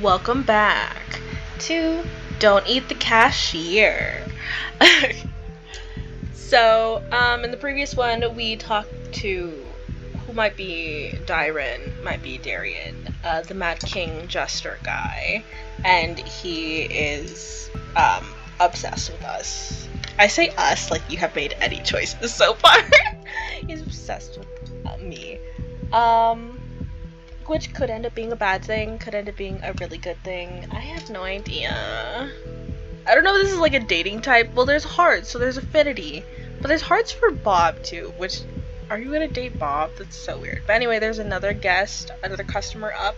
Welcome back to Don't Eat the Cashier. So, in the previous one, we talked to who might be Dyron, might be Darian, the Mad King Jester guy, and he is obsessed with us. I say us like you have made any choices so far. He's obsessed with me. Which could end up being a bad thing, could end up being a really good thing. I have no idea. I don't know if this is like a dating type. Well, there's hearts, so there's affinity. But there's hearts for Bob too, which, are you gonna date Bob? That's so weird. But anyway, there's another guest, another customer up.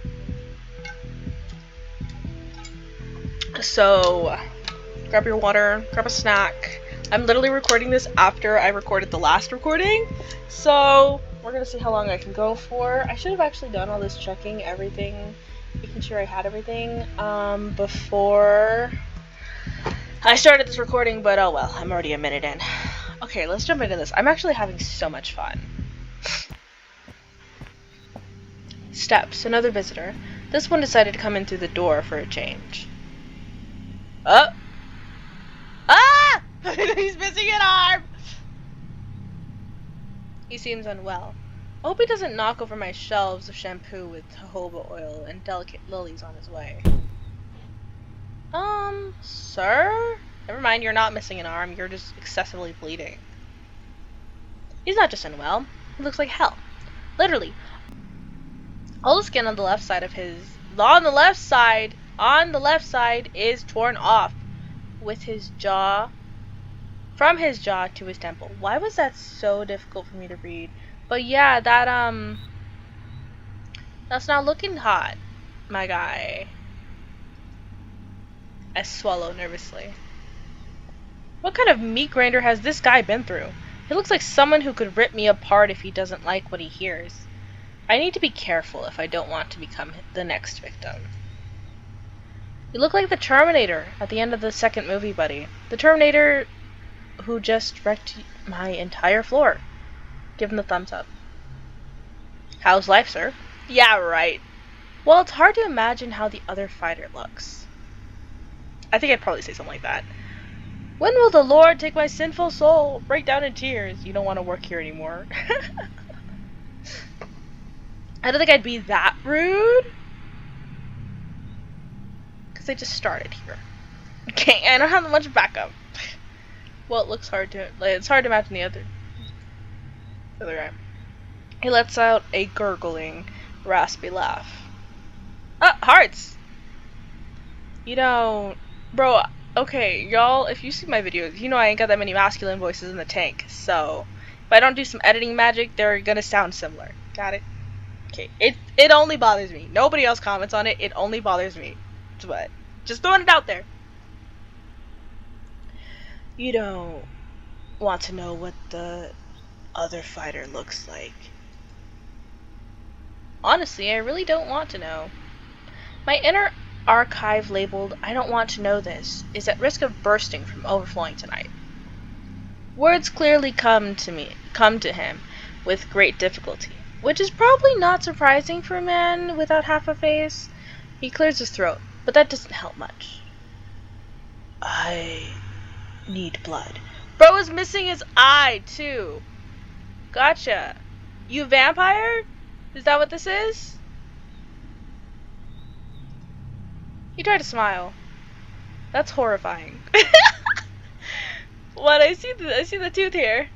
So, grab your water, grab a snack. I'm literally recording this after I recorded the last recording. So, we're gonna see how long I can go for. I should have actually done all this checking everything, making sure I had everything, before I started this recording, but oh well, I'm already a minute in. Okay, let's jump into this. I'm actually having so much fun. Steps, another visitor. This one decided to come in through the door for a change. Ah! He's missing an arm! He seems unwell. I hope he doesn't knock over my shelves of shampoo with jojoba oil and delicate lilies on his way. Sir? Never mind, you're not missing an arm, you're just excessively bleeding. He's not just unwell, he looks like hell. Literally. All the skin on the left side is torn off with his jaw, from his jaw to his temple. Why was that so difficult for me to read? But yeah, that's not looking hot, my guy. I swallow nervously. What kind of meat grinder has this guy been through? He looks like someone who could rip me apart if he doesn't like what he hears. I need to be careful if I don't want to become the next victim. You look like the Terminator at the end of the second movie, buddy. The Terminator who just wrecked my entire floor. Give him the thumbs up. How's life, sir? Yeah, right. Well, it's hard to imagine how the other fighter looks. I think I'd probably say something like that. When will the Lord take my sinful soul? Break down in tears. You don't want to work here anymore. I don't think I'd be that rude. Because I just started here. Okay, I don't have much backup. Well, it looks hard to, it's hard to imagine the other guy. He lets out a gurgling, raspy laugh. Ah, hearts! You know, bro, okay, y'all, if you see my videos, you know I ain't got that many masculine voices in the tank, so if I don't do some editing magic, they're gonna sound similar. Got it? Okay, it only bothers me. Nobody else comments on it, it only bothers me. But, just throwing it out there. You don't want to know what the other fighter looks like. Honestly, I really don't want to know. My inner archive labeled, I don't want to know this, is at risk of bursting from overflowing tonight. Words clearly come to him with great difficulty, which is probably not surprising for a man without half a face. He clears his throat, but that doesn't help much. I need blood. Bro is missing his eye, too. Gotcha. You vampire? Is that what this is? He tried to smile. That's horrifying. What? I see the tooth here.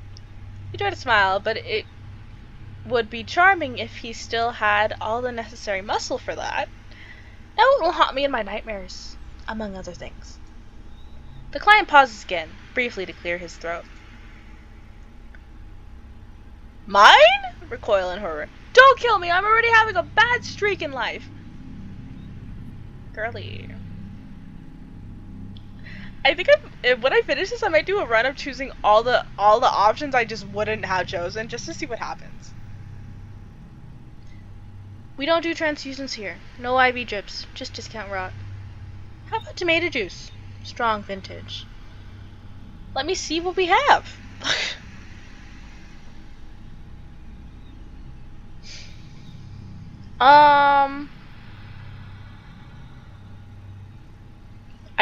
He tried to smile, but it would be charming if he still had all the necessary muscle for that. Now it will haunt me in my nightmares, among other things. The client pauses again, briefly to clear his throat. Mine? Recoil in horror. Don't kill me! I'm already having a bad streak in life! Girly. I think when I finish this, I might do a run of choosing all the options I just wouldn't have chosen, just to see what happens. We don't do transfusions here. No IV drips, just discount rot. How about tomato juice? Strong vintage. Let me see what we have.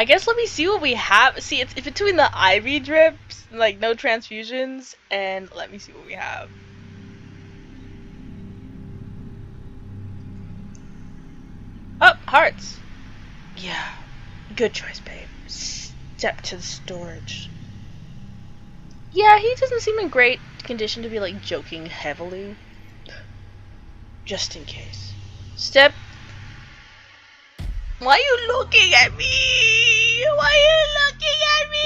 I guess let me see what we have. See, it's between the IV drips, like no transfusions, and let me see what we have. Oh, hearts. Yeah, good choice, babe. Step to the storage. Yeah, he doesn't seem in great condition to be like joking heavily. Just in case. Step. Why are you looking at me? Why are you looking at me?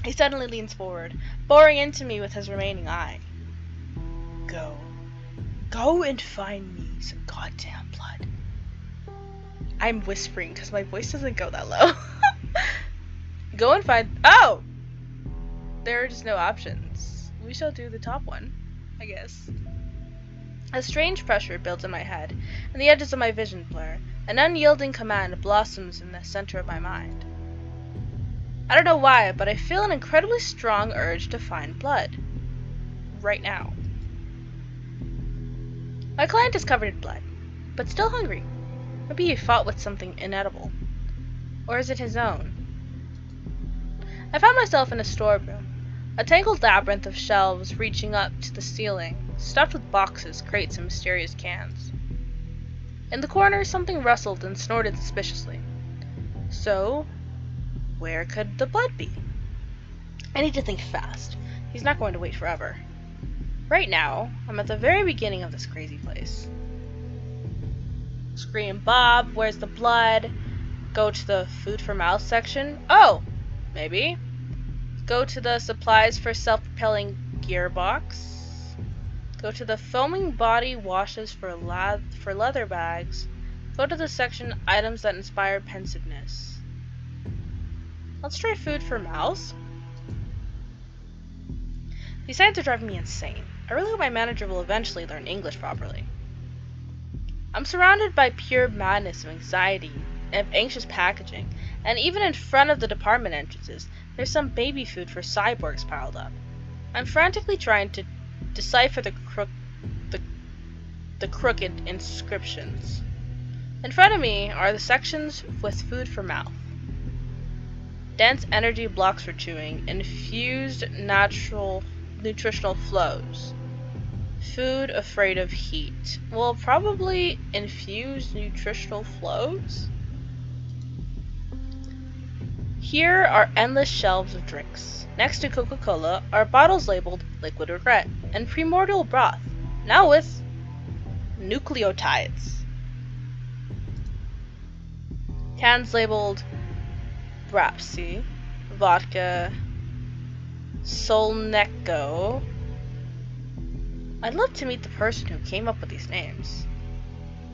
He suddenly leans forward, boring into me with his remaining eye. Go. Go and find me some goddamn blood. I'm whispering because my voice doesn't go that low. Go and find. Oh! There are just no options. We shall do the top one, I guess. A strange pressure builds in my head, and the edges of my vision blur. An unyielding command blossoms in the center of my mind. I don't know why, but I feel an incredibly strong urge to find blood. Right now. My client is covered in blood, but still hungry. Maybe he fought with something inedible. Or is it his own? I found myself in a storeroom, a tangled labyrinth of shelves reaching up to the ceiling, stuffed with boxes, crates, and mysterious cans. In the corner, something rustled and snorted suspiciously. So, where could the blood be? I need to think fast. He's not going to wait forever. Right now, I'm at the very beginning of this crazy place. Scream, Bob, where's the blood? Go to the food for mouth section. Oh, maybe. Go to the supplies for self-propelling gearbox. Go to the foaming body washes for leather bags. Go to the section items that inspire pensiveness. Let's try food for mouth. These signs are driving me insane. I really hope my manager will eventually learn English properly. I'm surrounded by pure madness of anxiety and anxious packaging, and even in front of the department entrances, there's some baby food for cyborgs piled up. I'm frantically trying to decipher the crooked inscriptions. In front of me are the sections with food for mouth. Dense energy blocks for chewing, infused natural nutritional flows. Food afraid of heat. Well, probably infused nutritional flows? Here are endless shelves of drinks. Next to Coca-Cola are bottles labeled Liquid Regret and Primordial Broth, now with nucleotides. Cans labeled Brapsy, Vodka, Solnecco. I'd love to meet the person who came up with these names.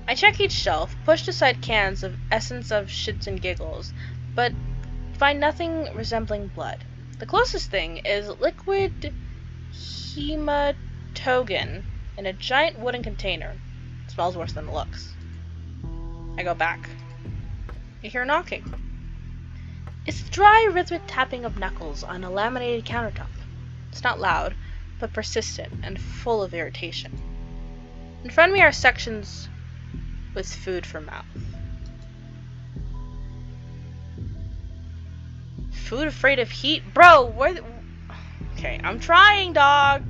I check each shelf, pushed aside cans of essence of shits and giggles, but find nothing resembling blood. The closest thing is liquid 𝖈𝖔𝖚𝖓𝖙 in a giant wooden container. It smells worse than it looks. I go back. I hear knocking. It's the dry, rhythmic tapping of knuckles on a laminated countertop. It's not loud, but persistent and full of irritation. In front of me are sections with food for mouth. Food afraid of heat? Bro, okay, I'm trying, dog!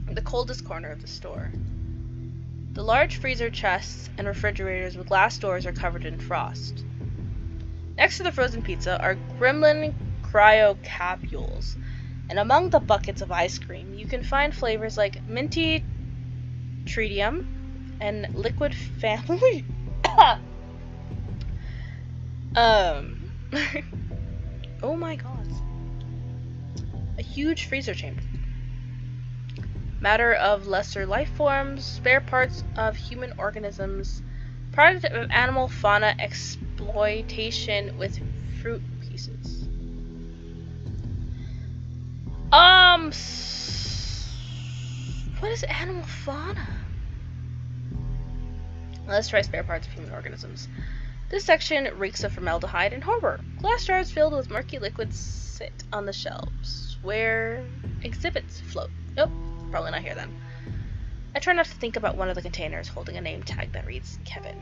In the coldest corner of the store. The large freezer chests and refrigerators with glass doors are covered in frost. Next to the frozen pizza are gremlin cryo capsules, and among the buckets of ice cream, you can find flavors like minty tritium and liquid family. Oh my god. A huge freezer chamber. Matter of lesser life forms, spare parts of human organisms, product of animal fauna exploitation with fruit pieces. What is animal fauna? Let's try spare parts of human organisms. This section reeks of formaldehyde and horror. Glass jars filled with murky liquids sit on the shelves, where exhibits float. Nope, probably not here then. I try not to think about one of the containers holding a name tag that reads Kevin.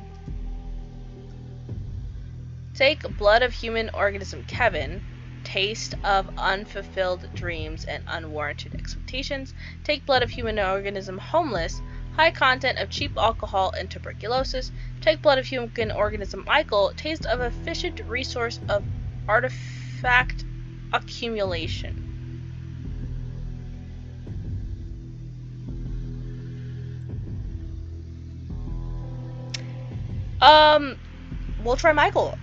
Take blood of human organism Kevin. Taste of unfulfilled dreams and unwarranted expectations. Take blood of human organism Homeless. High content of cheap alcohol and tuberculosis. Take blood of human organism Michael. Taste of efficient resource of artifact accumulation. We'll try Michael.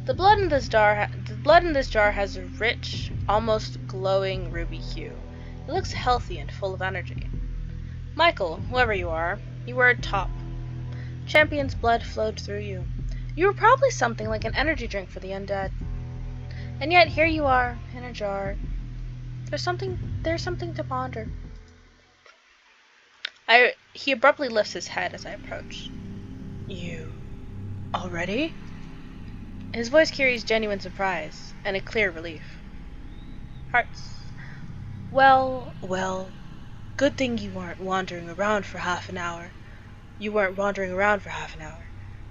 The blood in this jar has a rich, almost glowing ruby hue. It looks healthy and full of energy. Michael, whoever you were a top. Champion's blood flowed through you. You were probably something like an energy drink for the undead. And yet here you are, in a jar. There's something to ponder. He abruptly lifts his head as I approach. You already? His voice carries genuine surprise and a clear relief. Hearts. Well, good thing you weren't wandering around for half an hour.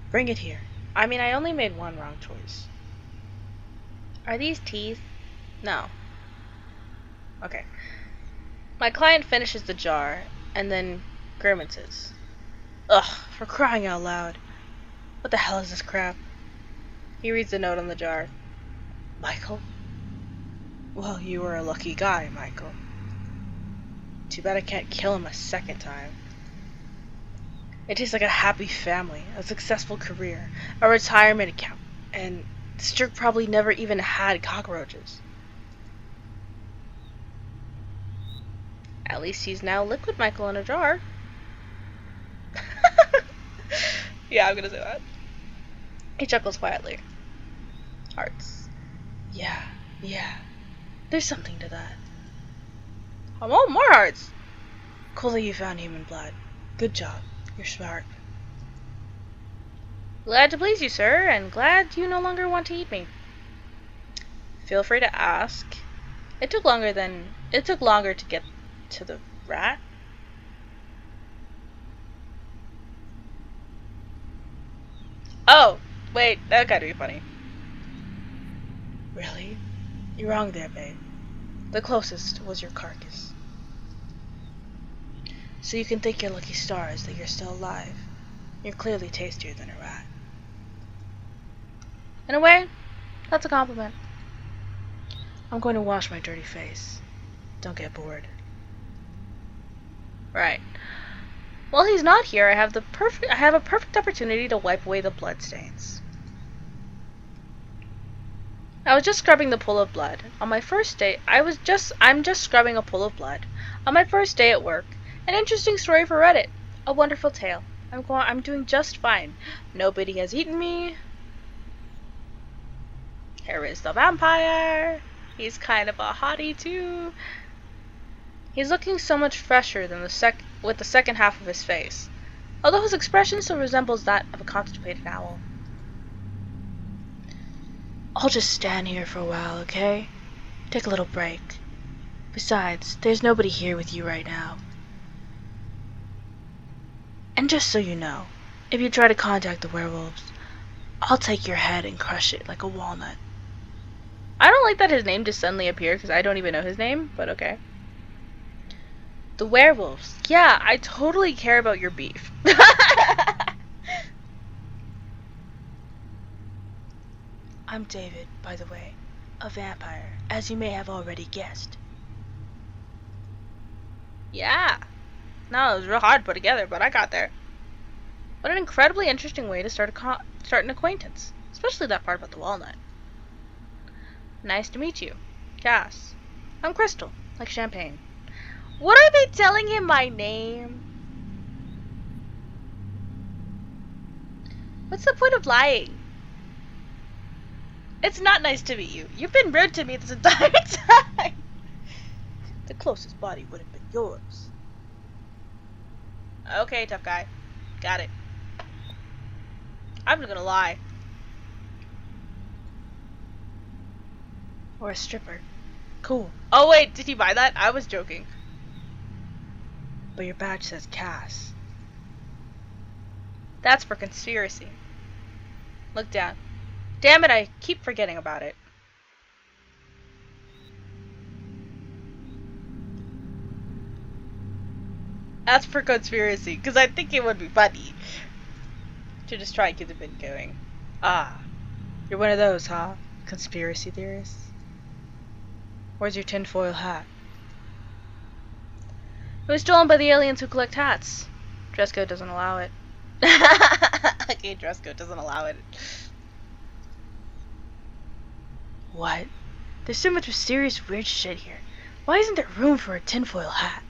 Bring it here. I mean, I only made one wrong choice. Are these teeth? No. Okay. My client finishes the jar and then grimaces. Ugh, for crying out loud. What the hell is this crap? He reads the note on the jar. Michael? Well, you were a lucky guy, Michael. Too bad I can't kill him a second time. It tastes like a happy family, a successful career, a retirement account, and this jerk probably never even had cockroaches. At least he's now liquid Michael in a jar. Yeah, I'm gonna say that. He chuckles quietly. Hearts. Yeah. There's something to that. I want more hearts. Cool that you found human blood. Good job. You're smart. Glad to please you, sir, and glad you no longer want to eat me. Feel free to ask. It took longer to get to the rat. Oh, wait, that gotta be funny. Really? You're wrong there, babe. The closest was your carcass. So you can thank your lucky stars that you're still alive. You're clearly tastier than a rat. In a way, that's a compliment. I'm going to wash my dirty face. Don't get bored. Right. While he's not here, I have a perfect opportunity to wipe away the bloodstains. I was just scrubbing the pool of blood. On my first day, I'm just scrubbing a pool of blood. On my first day at work. An interesting story for Reddit. A wonderful tale. I'm doing just fine. Nobody has eaten me. Here is the vampire. He's kind of a hottie too. He's looking so much fresher than with the second half of his face, although his expression still resembles that of a constipated owl. I'll just stand here for a while, okay? Take a little break. Besides, there's nobody here with you right now. And just so you know, if you try to contact the werewolves, I'll take your head and crush it like a walnut. I don't like that his name just suddenly appeared because I don't even know his name, but okay. The werewolves. Yeah, I totally care about your beef. I'm David, by the way, a vampire, as you may have already guessed. Yeah. No, it was real hard to put together, but I got there. What an incredibly interesting way to start an acquaintance, especially that part about the walnut. Nice to meet you. Cass. I'm Crystal, like champagne. Would I be telling him my name? What's the point of lying? It's not nice to meet you. You've been rude to me this entire time. The closest body would have been yours. Okay, tough guy. Got it. I'm not gonna lie. Or a stripper. Cool. Oh wait, did you buy that? I was joking. But your badge says Cass. That's for conspiracy. Look down. Damn it, I keep forgetting about it. As for conspiracy, because I think it would be funny to just try and keep the bit going. Ah, you're one of those, huh? Conspiracy theorists? Where's your tinfoil hat? It was stolen by the aliens who collect hats. Dress code doesn't allow it. Okay, dress code doesn't allow it. What? There's so much mysterious weird shit here. Why isn't there room for a tinfoil hat?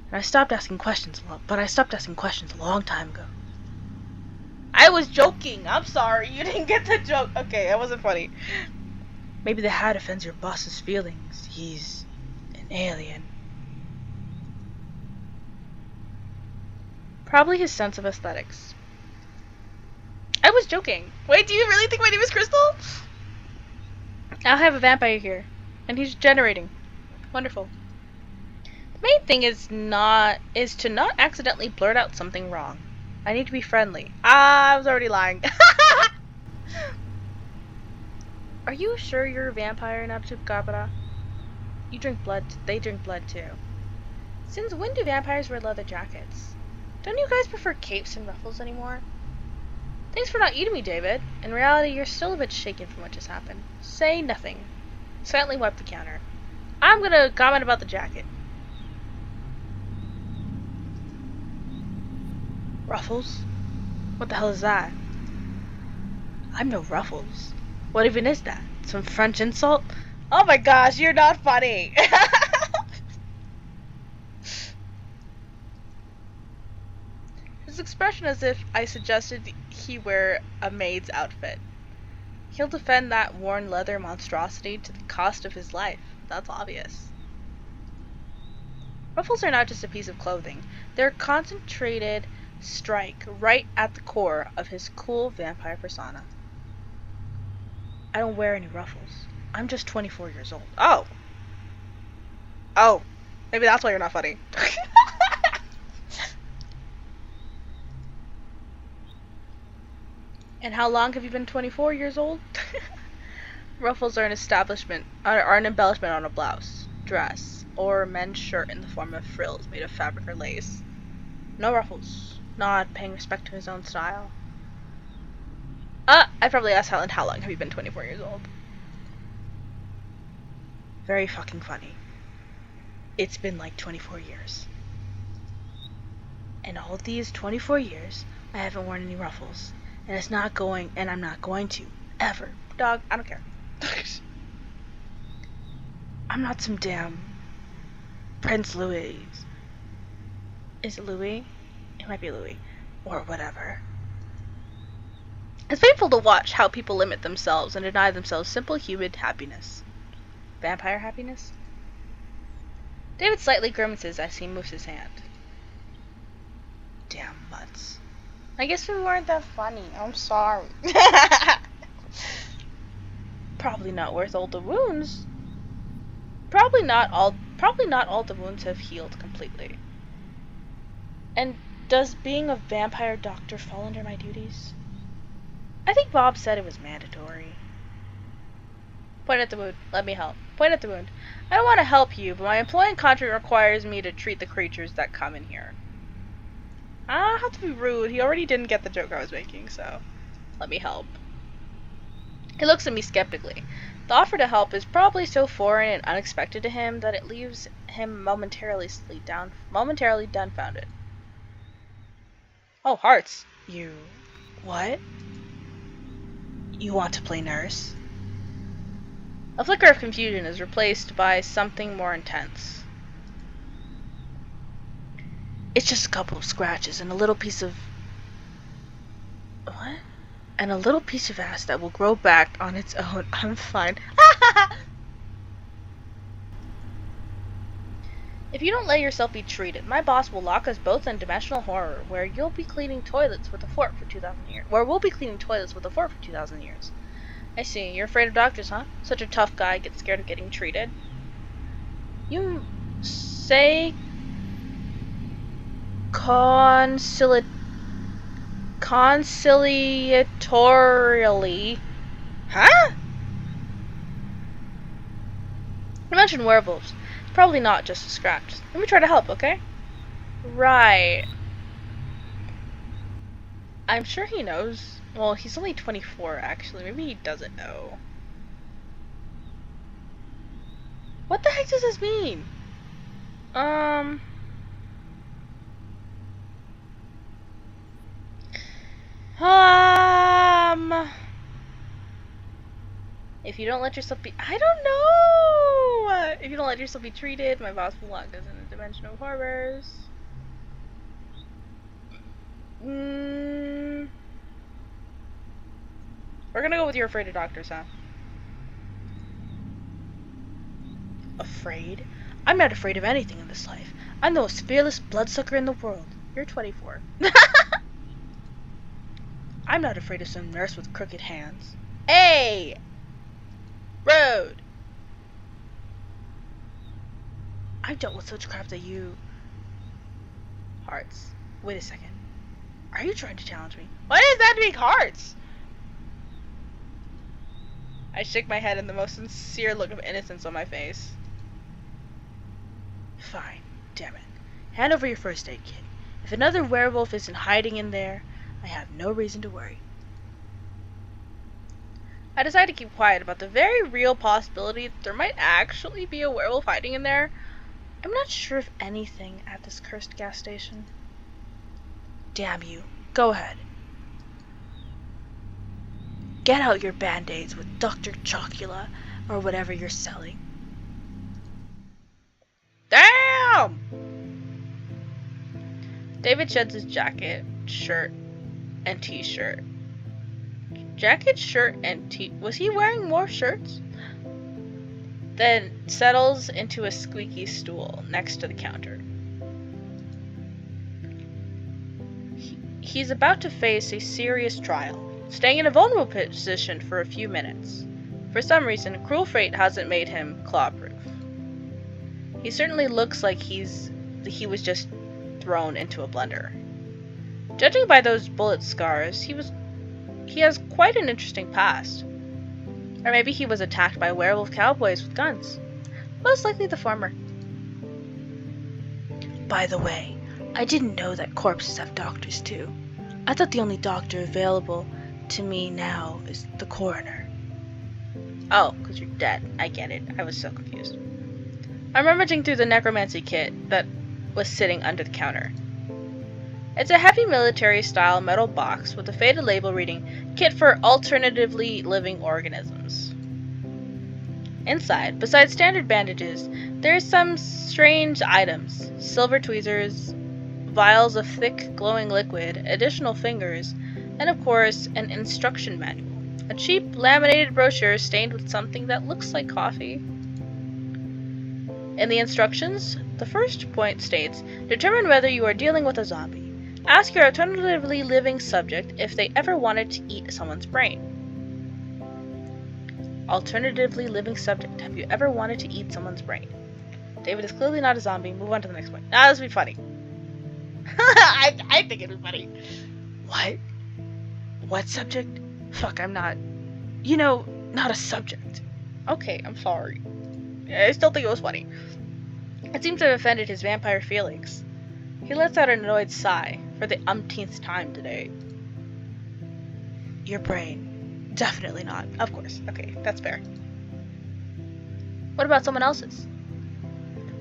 And I stopped asking questions a long time ago. I was joking. I'm sorry. You didn't get the joke. Okay, that wasn't funny. Maybe the hat offends your boss's feelings. He's an alien. Probably his sense of aesthetics. I was joking. Wait, do you really think my name is Crystal? I'll have a vampire here. And he's generating. Wonderful. The main thing is to not accidentally blurt out something wrong. I need to be friendly. Ah, I was already lying. Are you sure you're a vampire, Nabtukabara? You drink blood. They drink blood too. Since when do vampires wear leather jackets? Don't you guys prefer capes and ruffles anymore? Thanks for not eating me, David. In reality, you're still a bit shaken from what just happened. Say nothing. Silently wipe the counter. I'm gonna comment about the jacket. Ruffles? What the hell is that? I'm no Ruffles. What even is that? Some French insult? Oh my gosh, you're not funny! His expression as if I suggested he wear a maid's outfit. He'll defend that worn leather monstrosity to the cost of his life. That's obvious. Ruffles are not just a piece of clothing. They're a concentrated strike right at the core of his cool vampire persona. I don't wear any ruffles. I'm just 24 years old. Oh. Oh. Maybe that's why you're not funny. And how long have you been 24 years old? Ruffles are an embellishment on a blouse, dress, or a men's shirt in the form of frills made of fabric or lace. No ruffles. Not paying respect to his own style. I probably asked Helen, how long have you been 24 years old? Very fucking funny. It's been like 24 years. And all these 24 years, I haven't worn any ruffles. And I'm not going to. Ever. Dog, I don't care. I'm not some damn Prince Louis. Is it Louis? It might be Louis. Or whatever. It's painful to watch how people limit themselves and deny themselves simple human happiness. Vampire happiness? David slightly grimaces as he moves his hand. Damn mutts. I guess we weren't that funny. I'm sorry. Probably not worth all the wounds. Probably not all the wounds have healed completely. And does being a vampire doctor fall under my duties? I think Bob said it was mandatory. Point at the wound. Let me help. Point at the wound. I don't want to help you, but my employment contract requires me to treat the creatures that come in here. I don't have to be rude. He already didn't get the joke I was making, so let me help. He looks at me skeptically. The offer to help is probably so foreign and unexpected to him that it leaves him momentarily dumbfounded. Oh, hearts. You... what? You want to play nurse? A flicker of confusion is replaced by something more intense. It's just a couple of scratches and a little piece of... what? And a little piece of ass that will grow back on its own. I'm fine. If you don't let yourself be treated, my boss will lock us both in dimensional horror, where you'll be cleaning toilets with a fork for 2,000 years. Where we'll be cleaning toilets with a fork for 2,000 years. I see. You're afraid of doctors, huh? Such a tough guy gets scared of getting treated. You say... conciliatorily. Huh? You mentioned werewolves. It's probably not just a scratch. Let me try to help, okay? Right. I'm sure he knows. Well, he's only 24, actually. Maybe he doesn't know. What the heck does this mean? If you don't let yourself be... I don't know! If you don't let yourself be treated, my boss will lock us in a dimension of horrors. We're gonna go with you're afraid of doctors, huh? Afraid? I'm not afraid of anything in this life. I'm the most fearless bloodsucker in the world. You're 24. I'm not afraid of some nurse with crooked hands. Hey! Road! I've dealt with such crap that you... Hearts. Wait a second. Are you trying to challenge me? Why does that make hearts? I shake my head in the most sincere look of innocence on my face. Fine. Damn it. Hand over your first aid kit. If another werewolf isn't hiding in there, I have no reason to worry. I decided to keep quiet about the very real possibility that there might actually be a werewolf hiding in there. I'm not sure of anything at this cursed gas station. Damn you. Go ahead. Get out your band-aids with Dr. Chocula or whatever you're selling. Damn! David sheds his jacket, shirt, and t-shirt. Jacket, shirt, and was he wearing more shirts? Then settles into a squeaky stool next to the counter. He's about to face a serious trial, staying in a vulnerable position for a few minutes. For some reason, cruel fate hasn't made him claw-proof. He certainly looks like he was just thrown into a blender. Judging by those bullet scars, he has quite an interesting past. Or maybe he was attacked by werewolf cowboys with guns. Most likely the former. By the way, I didn't know that corpses have doctors too. I thought the only doctor available to me now is the coroner. Oh, because you're dead. I get it. I was so confused. I'm rummaging through the necromancy kit that was sitting under the counter. It's a heavy military-style metal box with a faded label reading, Kit for Alternatively Living Organisms. Inside, besides standard bandages, there's some strange items. Silver tweezers, vials of thick, glowing liquid, additional fingers, and of course, an instruction manual. A cheap, laminated brochure stained with something that looks like coffee. In the instructions, the first point states, determine whether you are dealing with a zombie. Ask your alternatively living subject if they ever wanted to eat someone's brain. Alternatively living subject, have you ever wanted to eat someone's brain? David is clearly not a zombie. Move on to the next point. Now this would be funny. I think it'd be funny. What? What subject? Fuck, I'm not... not a subject. Okay, I'm sorry. I still think it was funny. It seems to have offended his vampire feelings. He lets out an annoyed sigh for the umpteenth time today. Your brain. Definitely not. Of course. Okay, that's fair. What about someone else's?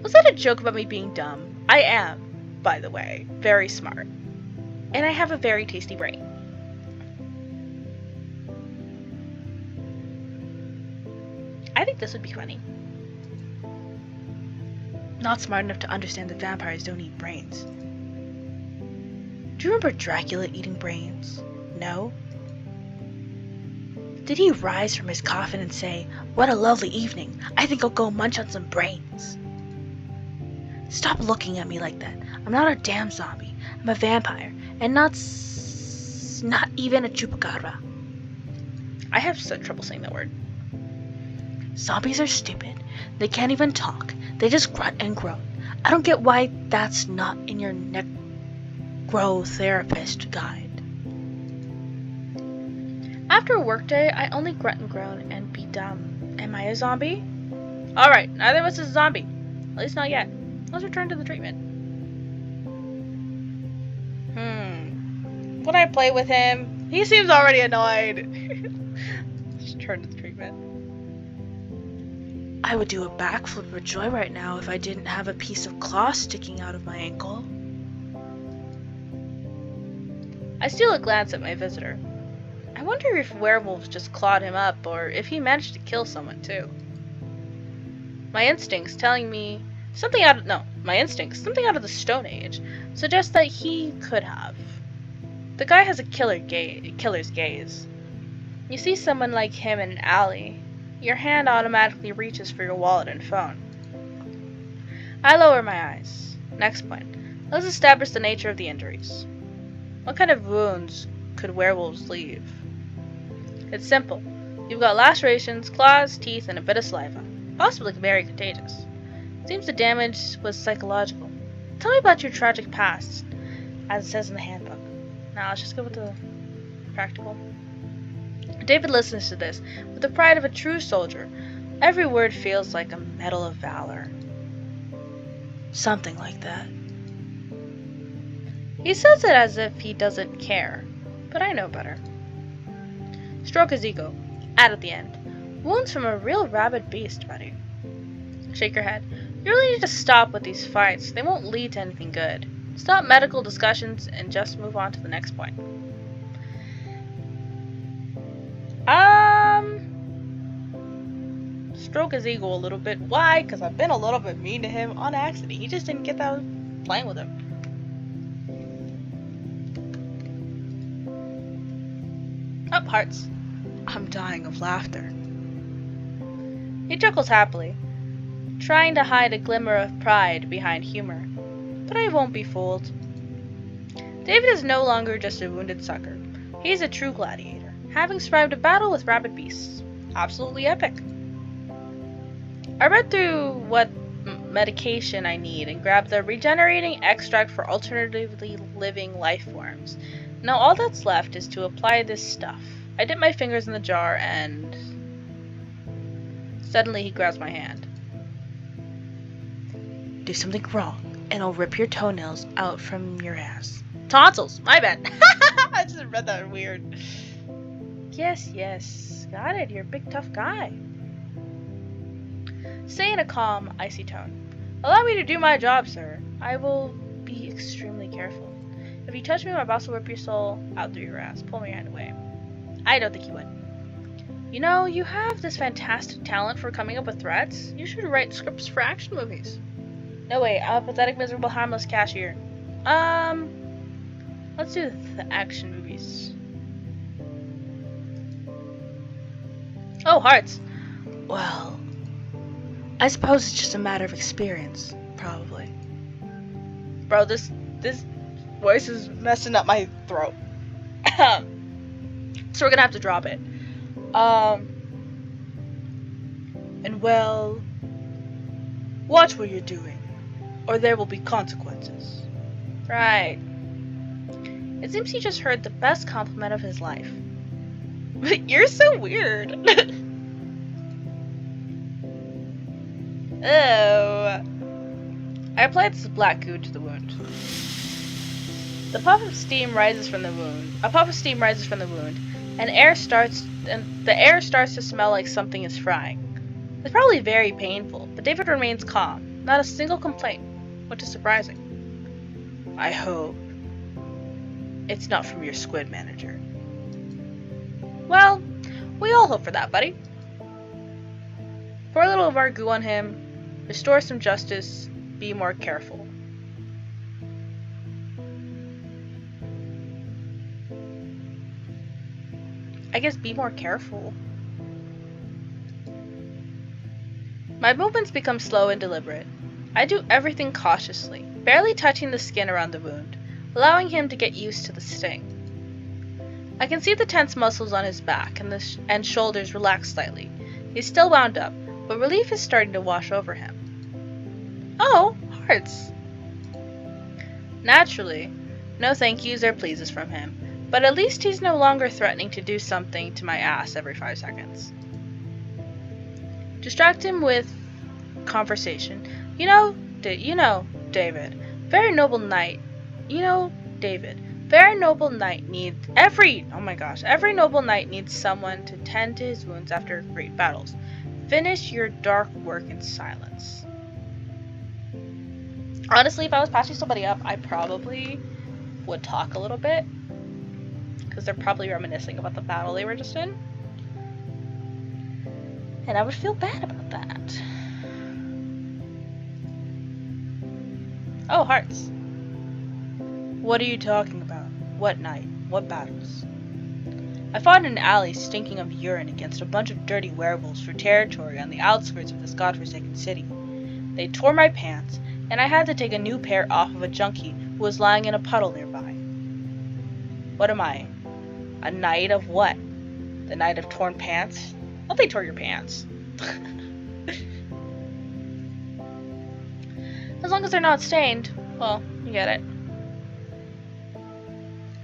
Was that a joke about me being dumb? I am, by the way, very smart. And I have a very tasty brain. I think this would be funny. Not smart enough to understand that vampires don't eat brains. Do you remember Dracula eating brains? No? Did he rise from his coffin and say, "What a lovely evening, I think I'll go munch on some brains"? Stop looking at me like that. I'm not a damn zombie. I'm a vampire, and not even a chupacabra. I have such trouble saying that word. Zombies are stupid. They can't even talk. They just grunt and groan. I don't get why that's not in your necrotherapist guide. After a workday, I only grunt and groan and be dumb. Am I a zombie? Alright, neither of us is a zombie. At least not yet. Let's return to the treatment. Would I play with him? He seems already annoyed. Let's return to the treatment. I would do a backflip with joy right now if I didn't have a piece of cloth sticking out of my ankle. I steal a glance at my visitor. I wonder if werewolves just clawed him up, or if he managed to kill someone too. My instincts telling me something out of the Stone Age suggest that he could have. The guy has a killer's gaze. You see someone like him in an alley, your hand automatically reaches for your wallet and phone. I lower my eyes. Next point. Let's establish the nature of the injuries. What kind of wounds could werewolves leave? It's simple. You've got lacerations, claws, teeth, and a bit of saliva. Possibly very contagious. Seems the damage was psychological. Tell me about your tragic past, as it says in the handbook. Now let's just go with the practical. David listens to this with the pride of a true soldier. Every word feels like a medal of valor. Something like that. He says it as if he doesn't care, but I know better. Stroke his ego. Add at the end. Wounds from a real rabid beast, buddy. Shake your head. You really need to stop with these fights. They won't lead to anything good. Stop medical discussions and just move on to the next point. Stroke his ego a little bit. Why? Because I've been a little bit mean to him on accident. He just didn't get that I was playing with him. Up, hearts. I'm dying of laughter. He chuckles happily, trying to hide a glimmer of pride behind humor. But I won't be fooled. David is no longer just a wounded sucker. He's a true gladiator, having survived a battle with rabid beasts. Absolutely epic. I read through what medication I need and grabbed the regenerating extract for alternatively living life forms. Now all that's left is to apply this stuff. I dip my fingers in the jar and... Suddenly he grabs my hand. Do something wrong, and I'll rip your toenails out from your ass. Tonsils! My bad! I just read that weird. Yes. Got it. You're a big tough guy. Say in a calm, icy tone. Allow me to do my job, sir. I will be extremely careful. If you touch me, my boss will rip your soul out through your ass. Pull my hand away. I don't think he would. You know, you have this fantastic talent for coming up with threats. You should write scripts for action movies. No way, I'm a pathetic, miserable, harmless cashier. Let's do the action movies. Oh, hearts. Well, I suppose it's just a matter of experience, probably. Bro, this voice is messing up my throat. So we're gonna have to drop it. And well, watch what you're doing, or there will be consequences. Right. It seems he just heard the best compliment of his life. But you're so weird. Oh. I applied this black goo to the wound. A puff of steam rises from the wound, and the air starts to smell like something is frying. It's probably very painful, but David remains calm. Not a single complaint, which is surprising. I hope it's not from your squid manager. Well, we all hope for that, buddy. Pour a little of our goo on him, restore some justice, be more careful. I guess be more careful. My movements become slow and deliberate. I do everything cautiously, barely touching the skin around the wound, allowing him to get used to the sting. I can see the tense muscles on his back and shoulders relax slightly. He's still wound up, but relief is starting to wash over him. Oh, hearts. Naturally, no thank yous or pleases from him. But at least he's no longer threatening to do something to my ass every 5 seconds. Distract him with conversation. You know, David. Very noble knight. David. Very noble knight needs every noble knight needs someone to tend to his wounds after great battles. Finish your dark work in silence. Honestly, if I was patching somebody up, I probably would talk a little bit, because they're probably reminiscing about the battle they were just in. And I would feel bad about that. Oh, hearts. What are you talking about? What night? What battles? I fought in an alley stinking of urine against a bunch of dirty werewolves for territory on the outskirts of this godforsaken city. They tore my pants, and I had to take a new pair off of a junkie who was lying in a puddle nearby. What am I? A knight of what? The knight of torn pants? Oh, they tore your pants. As long as they're not stained, well, you get it.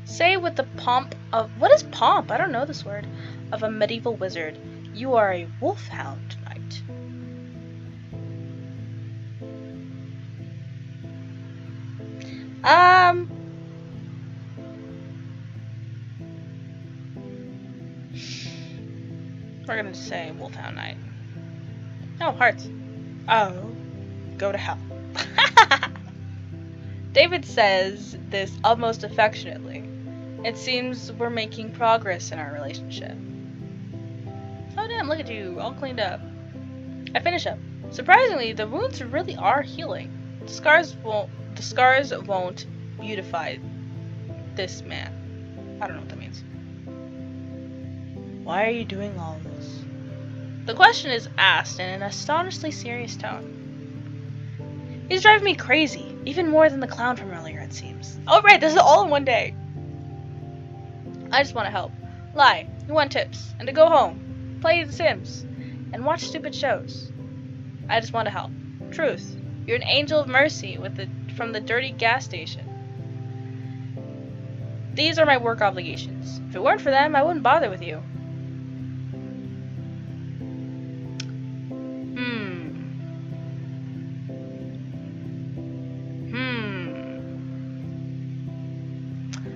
Say with the pomp of... What is pomp? I don't know this word. Of a medieval wizard. You are a wolfhound knight. We're gonna say wolfhound knight. Oh, hearts. Oh, go to hell. David says this almost affectionately. It seems we're making progress in our relationship. Oh damn, look at you, all cleaned up. I finish up. Surprisingly, the wounds really are healing. The scars won't beautify this man. I don't know what that means. Why are you doing all this? The question is asked in an astonishingly serious tone. He's driving me crazy, even more than the clown from earlier, it seems. Oh right, this is all in one day. I just want to help. Lie, you want tips, and to go home, play The Sims, and watch stupid shows. I just want to help. Truth, you're an angel of mercy from the dirty gas station. These are my work obligations. If it weren't for them, I wouldn't bother with you.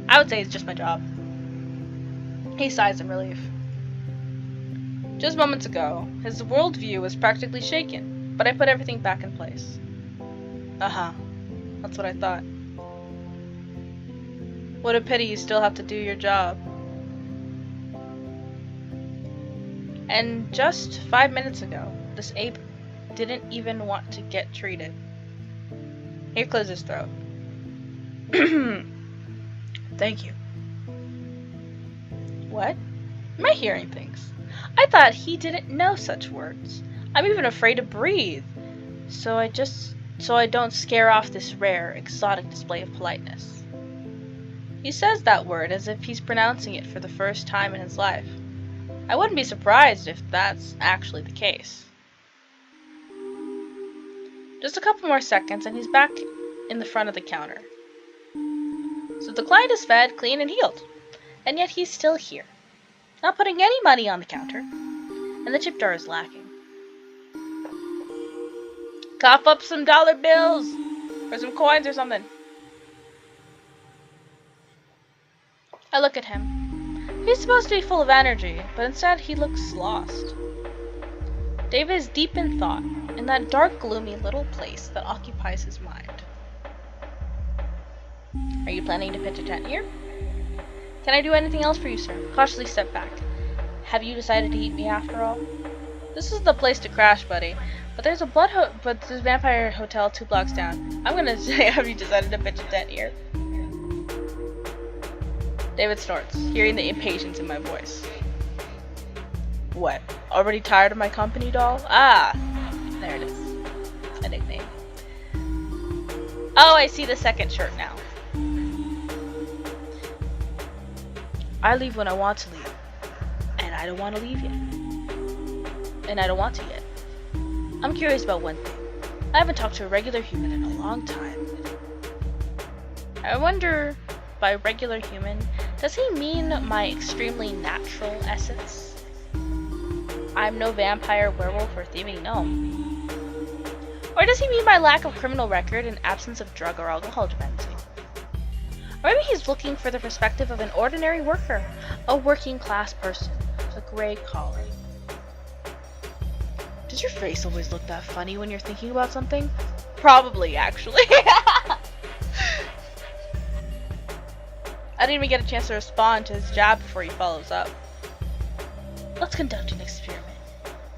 I would say it's just my job. He sighs in relief. Just moments ago, his worldview was practically shaken, but I put everything back in place. That's what I thought. What a pity you still have to do your job. And just 5 minutes ago, this ape didn't even want to get treated. He clears his throat. Thank you. What? Am I hearing things? I thought he didn't know such words. I'm even afraid to breathe. So I don't scare off this rare, exotic display of politeness. He says that word as if he's pronouncing it for the first time in his life. I wouldn't be surprised if that's actually the case. Just a couple more seconds and he's back in the front of the counter. So the client is fed, clean, and healed. And yet he's still here. Not putting any money on the counter. And the tip jar is lacking. Cough up some dollar bills! Or some coins or something. I look at him. He's supposed to be full of energy, but instead he looks lost. David is deep in thought, in that dark, gloomy little place that occupies his mind. Are you planning to pitch a tent here? Can I do anything else for you, sir? Cautiously step back. Have you decided to eat me after all? This is the place to crash, buddy. But there's a vampire hotel 2 blocks down. I'm gonna say, have you decided to pitch a tent here? David snorts, hearing the impatience in my voice. What? Already tired of my company, doll? Ah! There it is. A nickname. Oh, I see the second shirt now. I leave when I want to leave. And I don't want to leave yet. And I don't want to yet. I'm curious about one thing. I haven't talked to a regular human in a long time. I wonder, by regular human, Does he mean my extremely natural essence? I'm no vampire, werewolf, or thieving gnome. Or does he mean my lack of criminal record and absence of drug or alcohol dependency? Or maybe he's looking for the perspective of an ordinary worker, a working class person, a gray collar. Does your face always look that funny when you're thinking about something? Probably, actually. I didn't even get a chance to respond to his jab before he follows up. Let's conduct an experiment.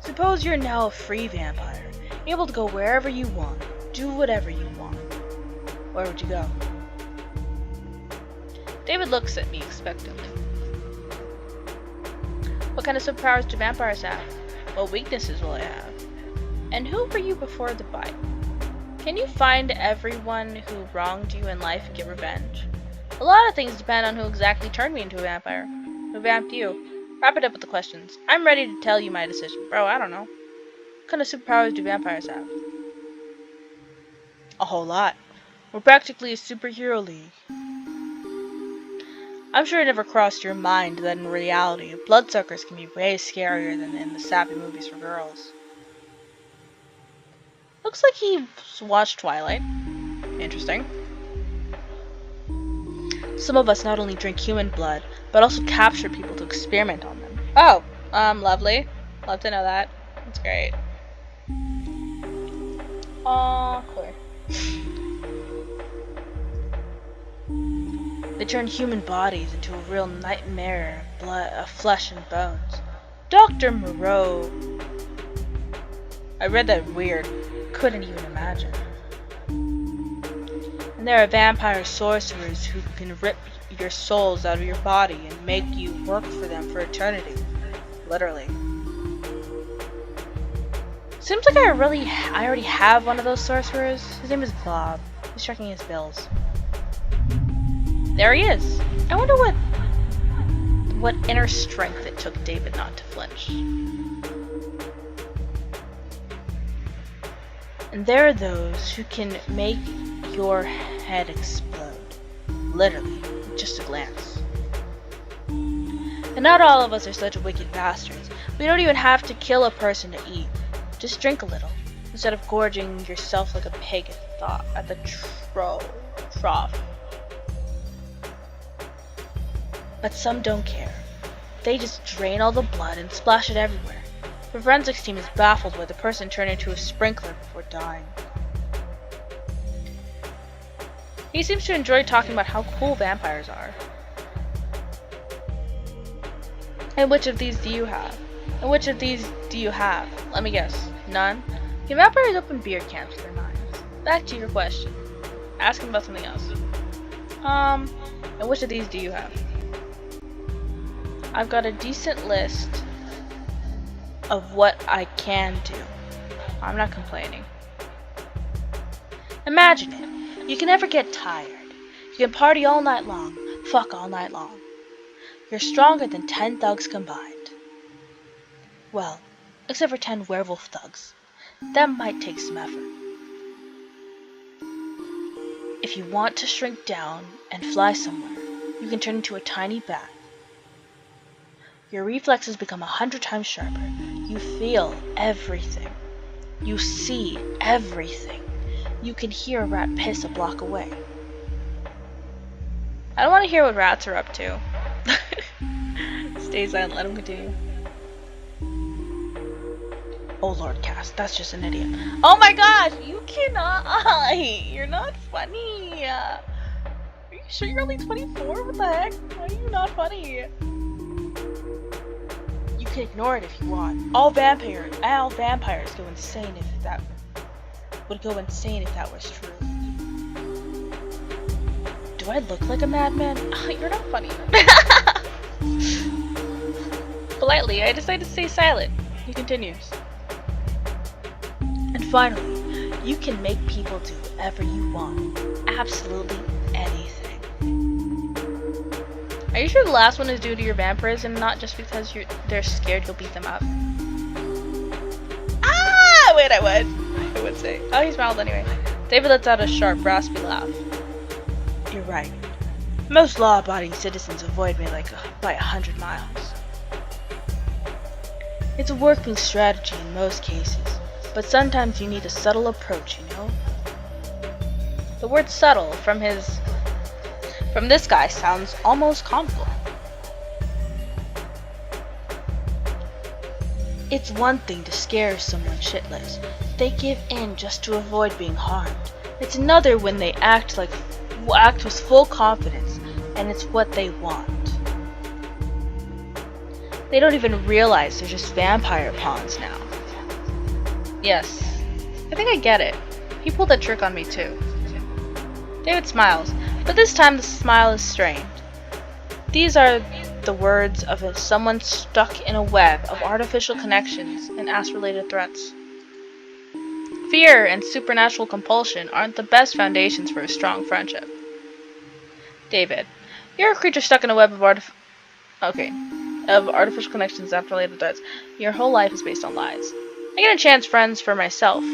Suppose you're now a free vampire, able to go wherever you want, do whatever you want. Where would you go? David looks at me expectantly. What kind of superpowers do vampires have? What weaknesses will I have? And who were you before the bite? Can you find everyone who wronged you in life and get revenge? A lot of things depend on who exactly turned me into a vampire. Who vamped you? Wrap it up with the questions. I'm ready to tell you my decision. Bro, I don't know. What kind of superpowers do vampires have? A whole lot. We're practically a superhero league. I'm sure it never crossed your mind that in reality, bloodsuckers can be way scarier than in the sappy movies for girls. Looks like he watched Twilight. Interesting. Some of us not only drink human blood, but also capture people to experiment on them. Oh, lovely. Love to know that. That's great. Cool. They turn human bodies into a real nightmare of blood, of flesh and bones. Dr. Moreau. I read that weird. Couldn't even imagine. And there are vampire sorcerers who can rip your souls out of your body and make you work for them for eternity. Literally. Seems like I already have one of those sorcerers. His name is Bob. He's checking his bills. There he is. I wonder what inner strength it took David not to flinch. And there are those who can make your head explode. Literally, with just a glance. And not all of us are such wicked bastards. We don't even have to kill a person to eat. Just drink a little, instead of gorging yourself like a pig at the trough. But some don't care. They just drain all the blood and splash it everywhere. The forensics team is baffled why the person turned into a sprinkler before dying. He seems to enjoy talking about how cool vampires are. And which of these do you have? And which of these do you have? Let me guess. None? Can vampires open beer cans with their minds? Back to your question. Ask him about something else. And which of these do you have? I've got a decent list of what I can do. I'm not complaining. Imagine it. You can never get tired. You can party all night long, fuck all night long. You're stronger than 10 thugs combined. Well, except for 10 werewolf thugs. That might take some effort. If you want to shrink down and fly somewhere, you can turn into a tiny bat. Your reflexes become 100 times sharper. You feel everything. You see everything. You can hear a rat piss a block away. I don't want to hear what rats are up to. Stay silent, let him continue. Oh Lord, Cass, that's just an idiot. Oh my gosh, you cannot. You're not funny. Are you sure you're only 24? What the heck? Why are you not funny? You can ignore it if you want. All vampires go insane if that was true. Do I look like a madman? You're not funny. Politely, I decided to stay silent. He continues. And finally, you can make people do whatever you want. Absolutely anything. Are you sure the last one is due to your vampirism, not just because they're scared you'll beat them up? Ah! Wait, I would say. Oh, he smiled anyway. David lets out a sharp, raspy laugh. You're right. Most law-abiding citizens avoid me by 100 miles. It's a working strategy in most cases, but sometimes you need a subtle approach, you know? The word subtle from this guy sounds almost comical. It's one thing to scare someone shitless. They give in just to avoid being harmed. It's another when they act with full confidence, and it's what they want. They don't even realize they're just vampire pawns now. Yes, I think I get it. He pulled that trick on me too. David smiles, but this time the smile is strained. These are the words of someone stuck in a web of artificial connections and ass-related threats. Fear and supernatural compulsion aren't the best foundations for a strong friendship. David, you're a creature stuck in a web of artificial connections and ass-related threats. Your whole life is based on lies. I get a chance friends for myself.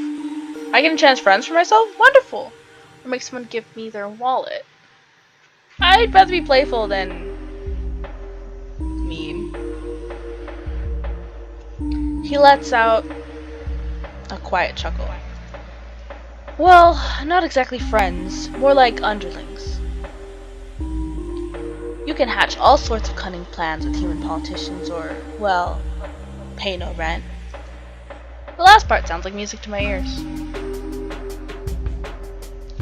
Wonderful! Or make someone give me their wallet. I'd rather be playful than mean. He lets out a quiet chuckle. Well, not exactly friends, more like underlings. You can hatch all sorts of cunning plans with human politicians or, well, pay no rent. The last part sounds like music to my ears.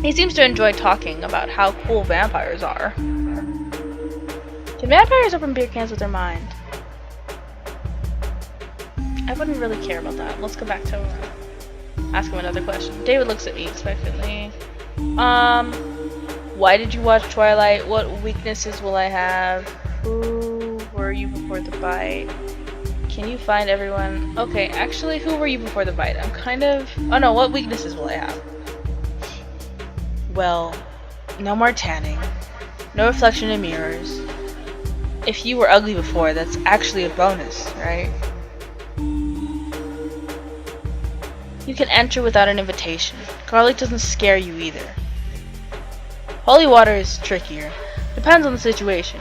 He seems to enjoy talking about how cool vampires are. Can vampires open beer cans with their mind? I wouldn't really care about that. Let's go back to ask him another question. David looks at me expectantly. Why did you watch Twilight? What weaknesses will I have? Who were you before the bite? Can you find everyone? Okay, actually, who were you before the bite? Oh no, what weaknesses will I have? Well, no more tanning, no reflection in mirrors. If you were ugly before, that's actually a bonus, right? You can enter without an invitation. Garlic doesn't scare you either. Holy water is trickier. Depends on the situation.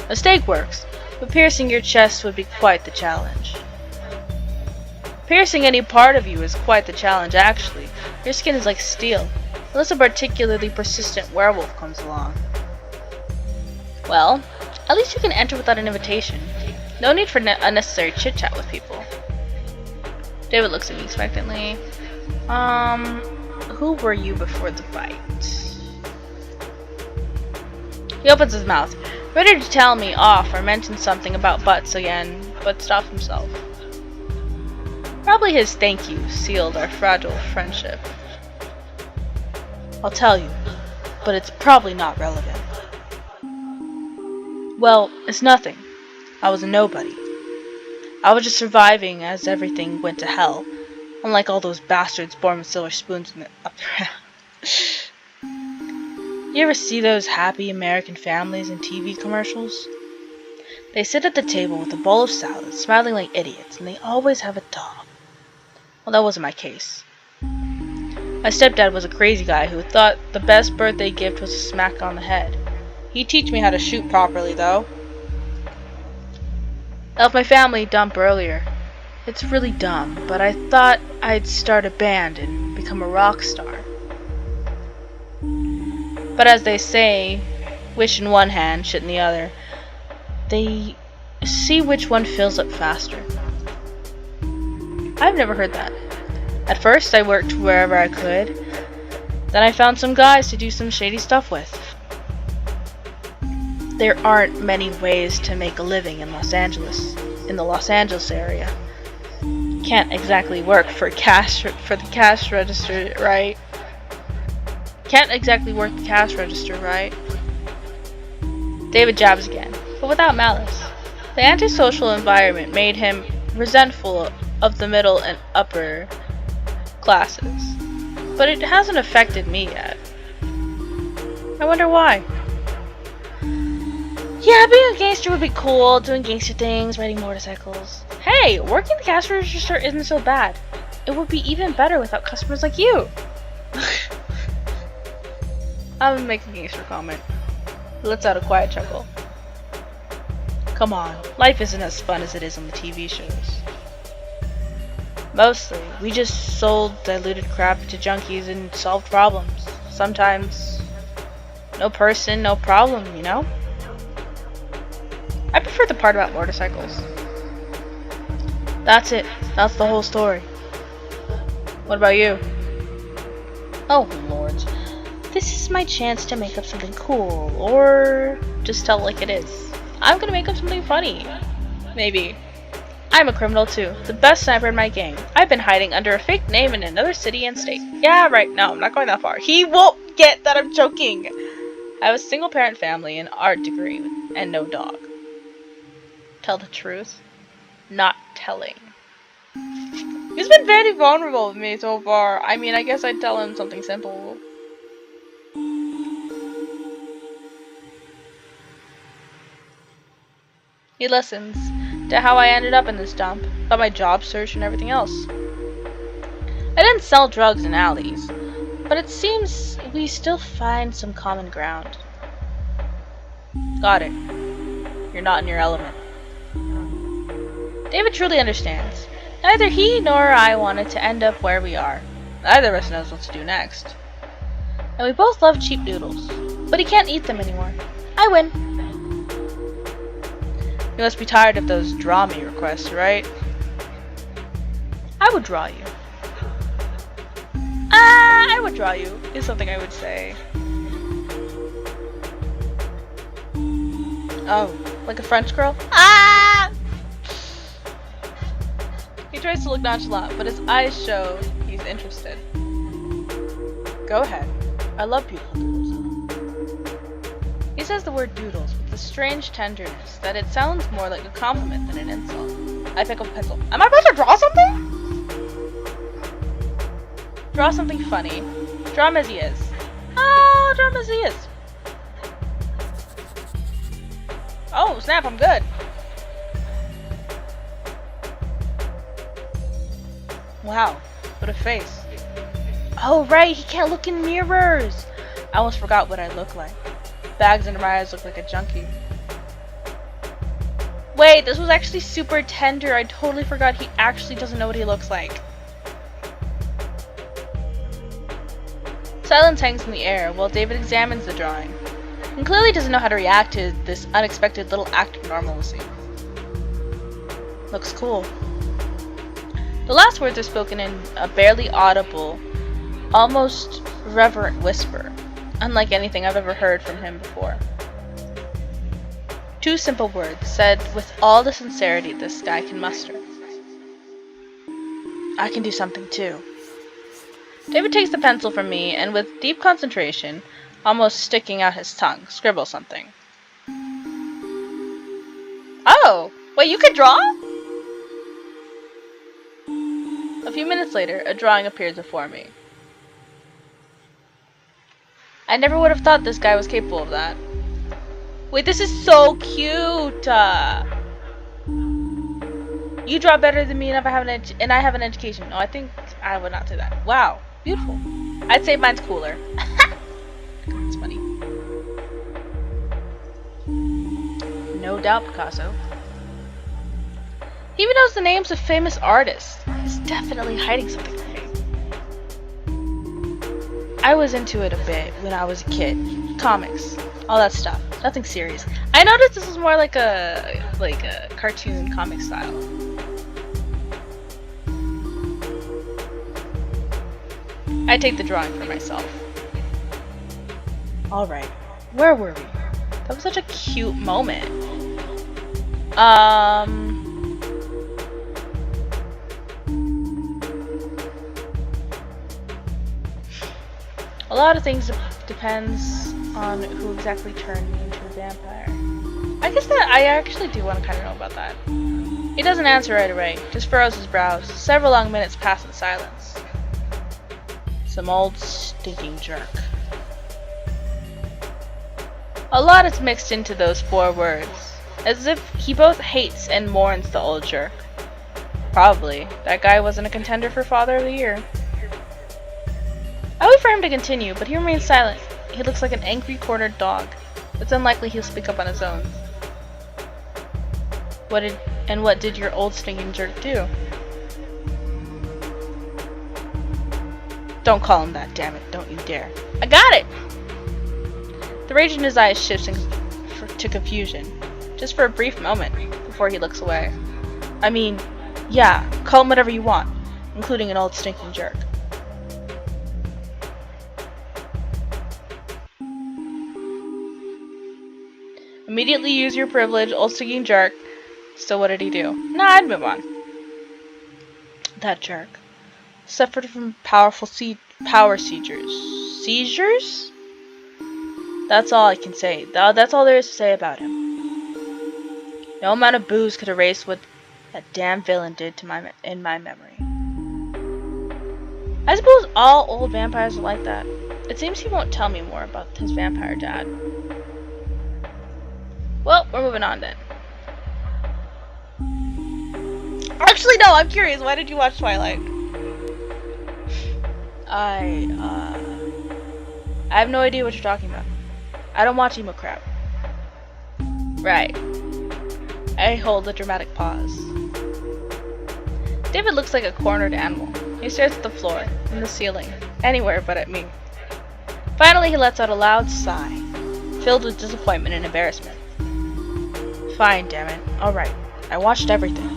A steak works, but piercing your chest would be quite the challenge. Piercing any part of you is quite the challenge, actually. Your skin is like steel, unless a particularly persistent werewolf comes along. Well, at least you can enter without an invitation. No need for unnecessary chit-chat with people. David looks at me expectantly. Who were you before the bite? He opens his mouth, ready to tell me off or mention something about butts again, but stops himself. Probably his thank you sealed our fragile friendship. I'll tell you, but it's probably not relevant. Well, it's nothing. I was a nobody. I was just surviving as everything went to hell, unlike all those bastards born with silver spoons in the up You ever see those happy American families in TV commercials? They sit at the table with a bowl of salad, smiling like idiots, and they always have a dog. Well, that wasn't my case. My stepdad was a crazy guy who thought the best birthday gift was a smack on the head. He'd teach me how to shoot properly, though. I left my family dump earlier. It's really dumb, but I thought I'd start a band and become a rock star. But as they say, wish in one hand, shit in the other. They see which one fills up faster. I've never heard that. At first, I worked wherever I could. Then I found some guys to do some shady stuff with. There aren't many ways to make a living in the Los Angeles area. Can't exactly work for the cash register, right? David jabs again, but without malice. The antisocial environment made him resentful of the middle and upper classes, but it hasn't affected me yet. I wonder why. Yeah, being a gangster would be cool, doing gangster things, riding motorcycles. Hey, working the cash register isn't so bad. It would be even better without customers like you. I'm making a gangster comment. He lets out a quiet chuckle. Come on, life isn't as fun as it is on the TV shows. Mostly, we just sold diluted crap to junkies and solved problems. Sometimes, no person, no problem, you know? I prefer the part about motorcycles. That's it. That's the whole story. What about you? Oh, Lord. This is my chance to make up something cool, or just tell it like it is. I'm gonna make up something funny. Maybe. I'm a criminal too, the best sniper in my gang. I've been hiding under a fake name in another city and state. Yeah, right, no, I'm not going that far. He won't get that I'm joking. I have a single parent family, an art degree, and no dog. Tell the truth. Not telling. He's been very vulnerable with me so far. I mean, I guess I'd tell him something simple. He listens to how I ended up in this dump, about my job search and everything else. I didn't sell drugs in alleys, but it seems we still find some common ground. Got it. You're not in your element. David truly understands. Neither he nor I wanted to end up where we are. Neither of us knows what to do next. And we both love cheap noodles, but he can't eat them anymore. I win. You must be tired of those draw me requests, right? I would draw you. I would draw you, is something I would say. Oh, like a French girl? Ah! He tries to look nonchalant, but his eyes show he's interested. Go ahead. I love beautiful doodles. He says the word doodles with a strange tenderness that it sounds more like a compliment than an insult. I pick up a pencil. Am I supposed to draw something? Draw something funny. Draw him as he is. Oh, draw him as he is. Oh, snap, I'm good. Wow, what a face. Oh, right, he can't look in mirrors. I almost forgot what I look like. Bags under my eyes look like a junkie. Wait, this was actually super tender. I totally forgot he actually doesn't know what he looks like. Silence hangs in the air while David examines the drawing, and clearly doesn't know how to react to this unexpected little act of normalcy. Looks cool. The last words are spoken in a barely audible, almost reverent whisper, unlike anything I've ever heard from him before. Two simple words, said with all the sincerity this guy can muster. I can do something too. David takes the pencil from me and with deep concentration, almost sticking out his tongue, scribbles something. Oh! Wait, you can draw? A few minutes later, a drawing appears before me. I never would have thought this guy was capable of that. Wait, this is so cute! You draw better than me and I have an education. No, I think I would not say that. Wow, beautiful. I'd say mine's cooler. It's funny. No doubt, Picasso. He even knows the names of famous artists. He's definitely hiding something from me. I was into it a bit when I was a kid. Comics, all that stuff. Nothing serious. I noticed this was more like a cartoon comic style. I take the drawing for myself. Alright, where were we? That was such a cute moment. A lot of things depends on who exactly turned me into a vampire. I guess that I actually do want to kind of know about that. He doesn't answer right away, just furrows his brows. Several long minutes pass in silence. Some old stinking jerk. A lot is mixed into those 4 words, as if he both hates and mourns the old jerk. Probably, that guy wasn't a contender for Father of the Year. I wait for him to continue, but he remains silent. He looks like an angry cornered dog. It's unlikely he'll speak up on his own. What did your old stinking jerk do? Don't call him that, damn it. Don't you dare. I got it! The rage in his eyes shifts to confusion, just for a brief moment, before he looks away. I mean, yeah, call him whatever you want, including an old stinking jerk. Immediately use your privilege, old stinking jerk. So what did he do? Nah, I'd move on. That jerk suffered from powerful power seizures. Seizures? That's all I can say. That's all there is to say about him. No amount of booze could erase what that damn villain did to in my memory. I suppose all old vampires are like that. It seems he won't tell me more about his vampire dad. Well, we're moving on then. Actually, no, I'm curious. Why did you watch Twilight? I have no idea what you're talking about. I don't watch emo crap. Right. I hold a dramatic pause. David looks like a cornered animal. He stares at the floor, and the ceiling, anywhere but at me. Finally, he lets out a loud sigh, filled with disappointment and embarrassment. Fine, damn it. Alright. I watched everything.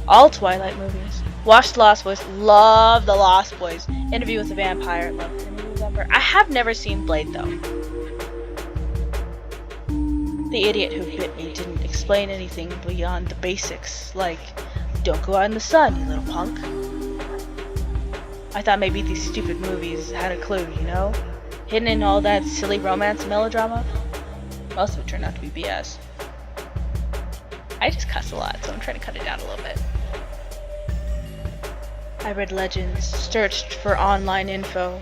All Twilight movies. Watched The Lost Boys. Love The Lost Boys. Interview with the Vampire. Love the Interview with the Vampire. I have never seen Blade, though. The idiot who bit me didn't explain anything beyond the basics, like, don't go out in the sun, you little punk. I thought maybe these stupid movies had a clue, you know? Hidden in all that silly romance melodrama. Most of it turned out to be BS. I just cuss a lot, so I'm trying to cut it down a little bit. I read legends, searched for online info.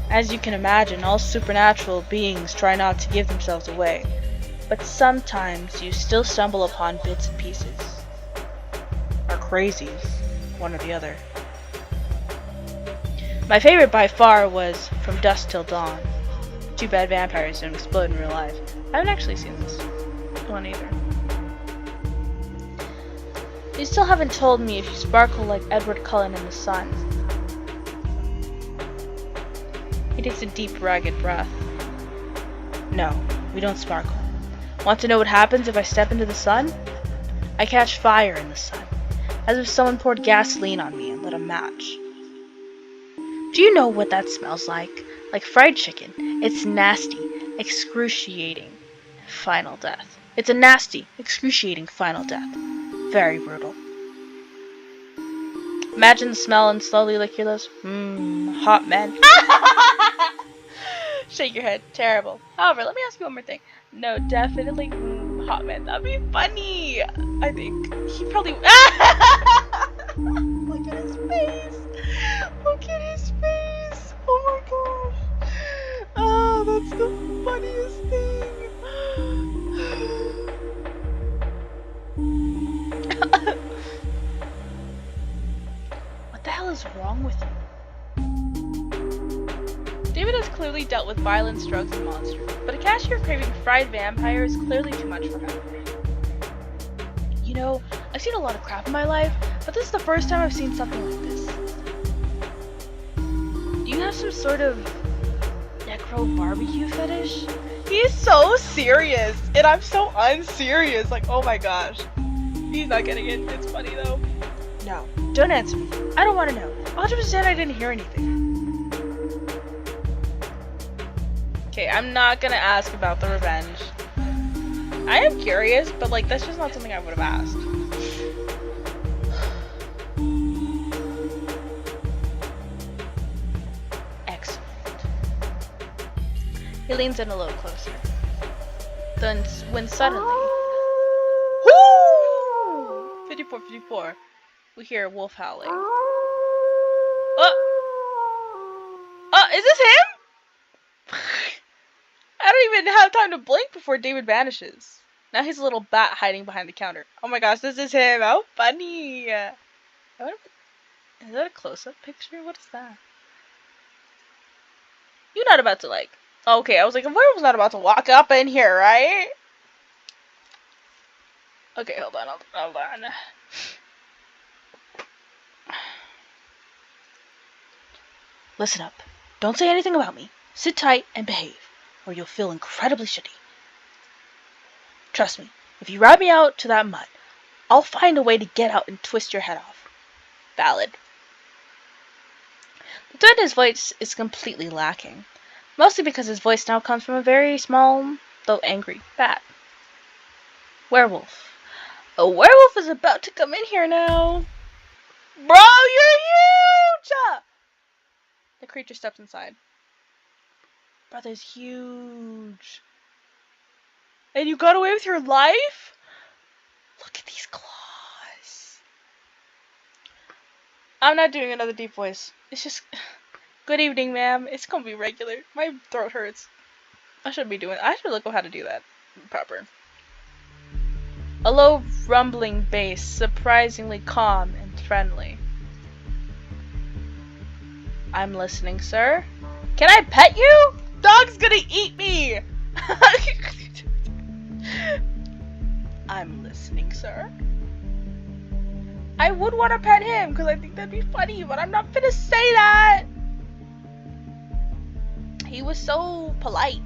As you can imagine, all supernatural beings try not to give themselves away, but sometimes you still stumble upon bits and pieces. Or crazies, one or the other. My favorite by far was From Dusk Till Dawn. Too bad vampires don't explode in real life. I haven't actually seen this one either. You still haven't told me if you sparkle like Edward Cullen in the sun. He takes a deep, ragged breath. No, we don't sparkle. Want to know what happens if I step into the sun? I catch fire in the sun, as if someone poured gasoline on me and lit a match. Do you know what that smells like? Like fried chicken. It's nasty, excruciating, final death. It's a nasty, excruciating final death. Very brutal. Imagine the smell and slowly lick your lips. Hot men. Shake your head. Terrible. However, let me ask you one more thing. No, definitely hot men. That'd be funny. I think. He probably... Look at his face. Look at his face. Oh my gosh. Oh, that's the funniest thing. What the hell is wrong with you? David has clearly dealt with violence, drugs, and monsters, but a cashier craving fried vampire is clearly too much for him. You know, I've seen a lot of crap in my life, but this is the first time I've seen something like this. Do you have some sort of necro barbecue fetish? He's so serious, and I'm so unserious. Like, oh my gosh. He's not getting it. It's funny though. No, don't answer me. I don't want to know. 100% I didn't hear anything. Okay, I'm not gonna ask about the revenge. I am curious, but like that's just not something I would have asked. Excellent. He leans in a little closer. Then, when suddenly, 54, we hear a wolf howling. Oh, is this him? I don't even have time to blink before David vanishes. Now he's a little bat hiding behind the counter. Oh my gosh, this is him. How funny. Is that a close-up picture? What is that? You're not about to, like, Okay, I was like, a werewolf's not about to walk up in here, right? Okay, hold on. Listen up. Don't say anything about me. Sit tight and behave, or you'll feel incredibly shitty. Trust me, if you ride me out to that mud, I'll find a way to get out and twist your head off. Valid. The threat in his voice is completely lacking, mostly because his voice now comes from a very small, though angry, bat. Werewolf. A werewolf is about to come in here now. Bro, you're huge! The creature steps inside. Brother's huge. And you got away with your life? Look at these claws. I'm not doing another deep voice. It's just, good evening, ma'am. It's gonna be regular. My throat hurts. I should look up how to do that proper. A low rumbling bass, surprisingly calm and friendly. I'm listening, sir. Can I pet you? Dog's gonna eat me! I'm listening, sir. I would want to pet him because I think that'd be funny, but I'm not gonna say that. He was so polite.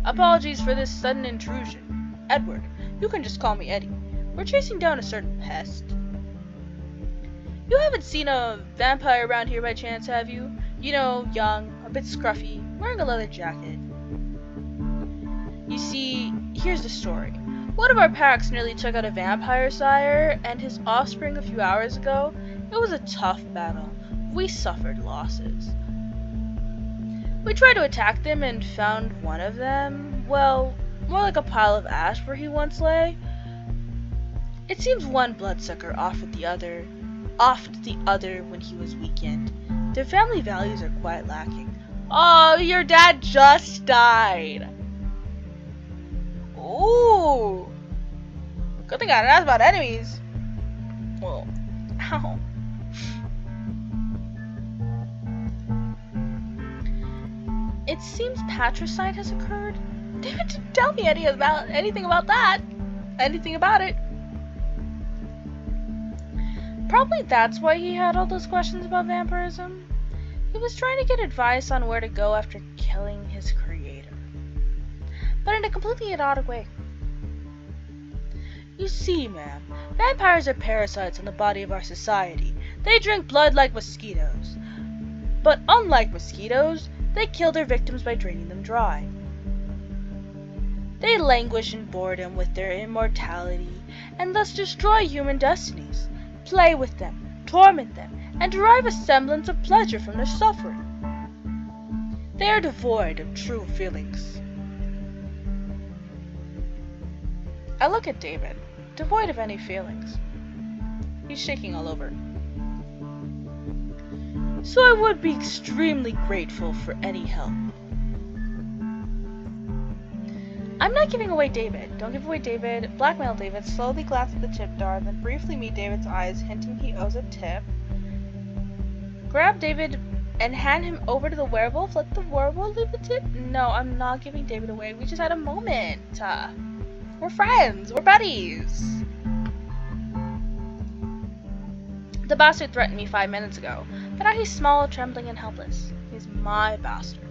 Apologies for this sudden intrusion. Edward, you can just call me Eddie. We're chasing down a certain pest. You haven't seen a vampire around here by chance, have you? You know, young, a bit scruffy, wearing a leather jacket. You see, here's the story. One of our packs nearly took out a vampire sire and his offspring a few hours ago. It was a tough battle. We suffered losses. We tried to attack them and found one of them, well, more like a pile of ash where he once lay. It seems one bloodsucker offed the other when he was weakened. Their family values are quite lacking. Oh, your dad just died. Ooh. Good thing I didn't ask about enemies. Well, ow. It seems patricide has occurred. David didn't tell me anything about it. Probably that's why he had all those questions about vampirism. He was trying to get advice on where to go after killing his creator. But in a completely idiotic way. You see, ma'am, vampires are parasites on the body of our society. They drink blood like mosquitoes. But unlike mosquitoes, they kill their victims by draining them dry. They languish in boredom with their immortality, and thus destroy human destinies, play with them, torment them, and derive a semblance of pleasure from their suffering. They are devoid of true feelings. I look at David, devoid of any feelings. He's shaking all over. So I would be extremely grateful for any help. I'm not giving away David. Don't give away David. Blackmail David. Slowly glance at the tip jar, then briefly meet David's eyes, hinting he owes a tip. Grab David and hand him over to the werewolf. Let the werewolf leave the tip. No, I'm not giving David away. We just had a moment. We're friends. We're buddies. The bastard threatened me 5 minutes ago, but now he's small, trembling, and helpless. He's my bastard.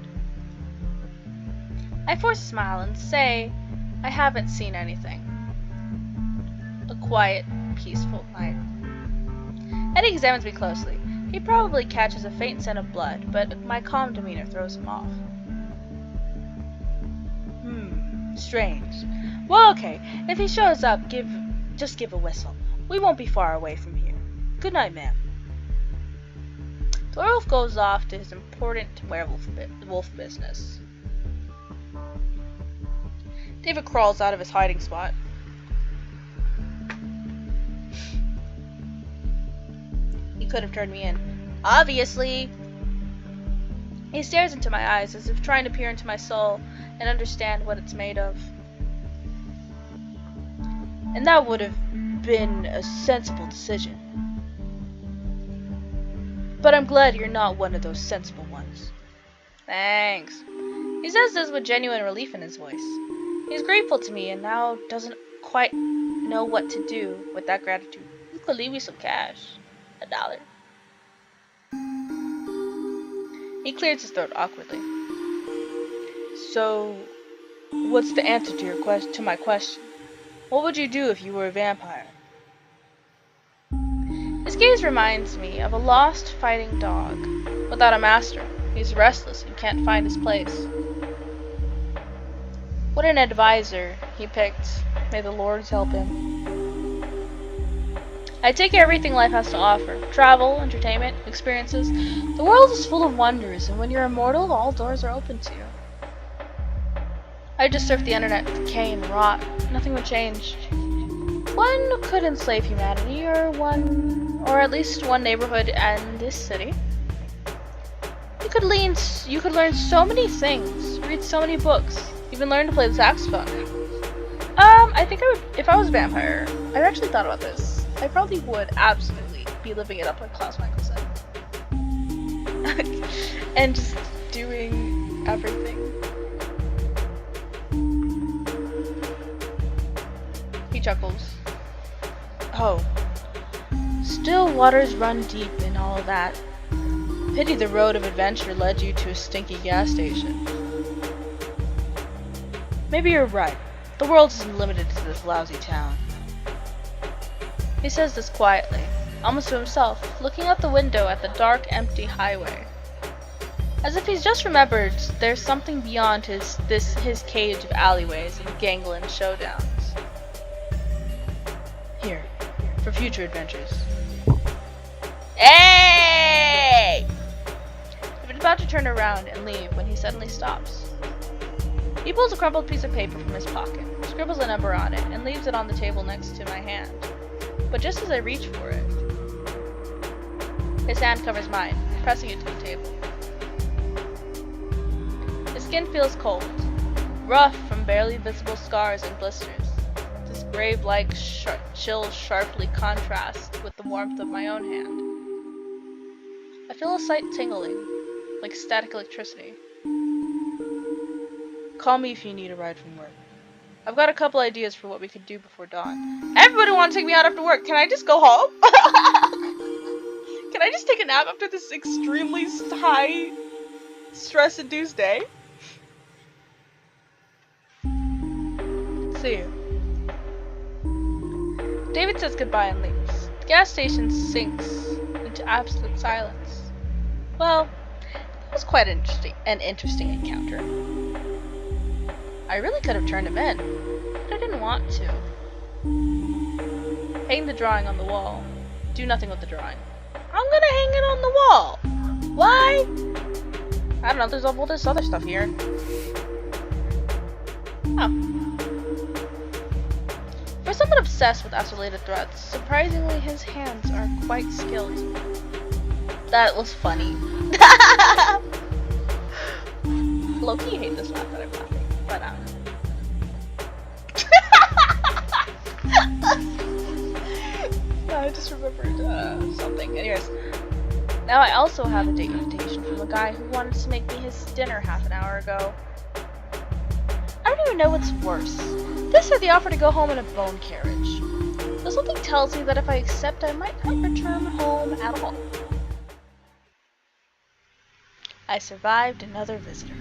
I force a smile and say, I haven't seen anything. A quiet, peaceful night. Eddie examines me closely. He probably catches a faint scent of blood, but my calm demeanor throws him off. Strange. Well, okay. If he shows up, just give a whistle. We won't be far away from here. Good night, ma'am. The werewolf goes off to his important wolf business. David crawls out of his hiding spot. He could have turned me in. Obviously. He stares into my eyes as if trying to peer into my soul and understand what it's made of. And that would have been a sensible decision. But I'm glad you're not one of those sensible ones. Thanks. He says this with genuine relief in his voice. He's grateful to me and now doesn't quite know what to do with that gratitude. You could leave me some cash. $1. He clears his throat awkwardly. So, what's the answer to my question? What would you do if you were a vampire? His gaze reminds me of a lost fighting dog without a master. He's restless and can't find his place. What an advisor he picked. May the Lord help him. I take everything life has to offer. Travel, entertainment, experiences. The world is full of wonders, and when you're immortal, all doors are open to you. I just surf the internet with decay and rot. Nothing would change. One could enslave humanity, or at least one neighborhood and this city. You could learn so many things, read so many books, even learn to play the saxophone. I think I would, if I was a vampire, I've actually thought about this. I probably would absolutely be living it up like Klaus Michelson. And just doing everything. He chuckles. Oh. Still waters run deep in all of that. Pity the road of adventure led you to a stinky gas station. Maybe you're right. The world isn't limited to this lousy town. He says this quietly, almost to himself, looking out the window at the dark, empty highway. As if he's just remembered there's something beyond his cage of alleyways and gangland showdowns. Here, for future adventures. Hey! He was about to turn around and leave when he suddenly stops. He pulls a crumpled piece of paper from his pocket, scribbles a number on it, and leaves it on the table next to my hand. But just as I reach for it, his hand covers mine, pressing it to the table. His skin feels cold, rough from barely visible scars and blisters. This grave-like chill sharply contrasts with the warmth of my own hand. I feel a slight tingling, like static electricity. Call me if you need a ride from work. I've got a couple ideas for what we could do before dawn. Everybody wants to take me out after work. Can I just go home? Can I just take a nap after this extremely high stress-induced day? See you. David says goodbye and leaves. The gas station sinks into absolute silence. Well, that was quite an interesting encounter. I really could have turned him in, but I didn't want to. Hang the drawing on the wall. Do nothing with the drawing. I'm gonna hang it on the wall. Why? I don't know, there's all this other stuff here. Oh. For someone obsessed with isolated threats, surprisingly his hands are quite skilled. That was funny. Low-key hate this laugh that I'm laughing. But I just remembered something. Anyways, now I also have a date invitation from a guy who wanted to make me his dinner half an hour ago. I don't even know what's worse. This or the offer to go home in a bone carriage. Though something tells me that if I accept, I might not return home at all. I survived another visitor.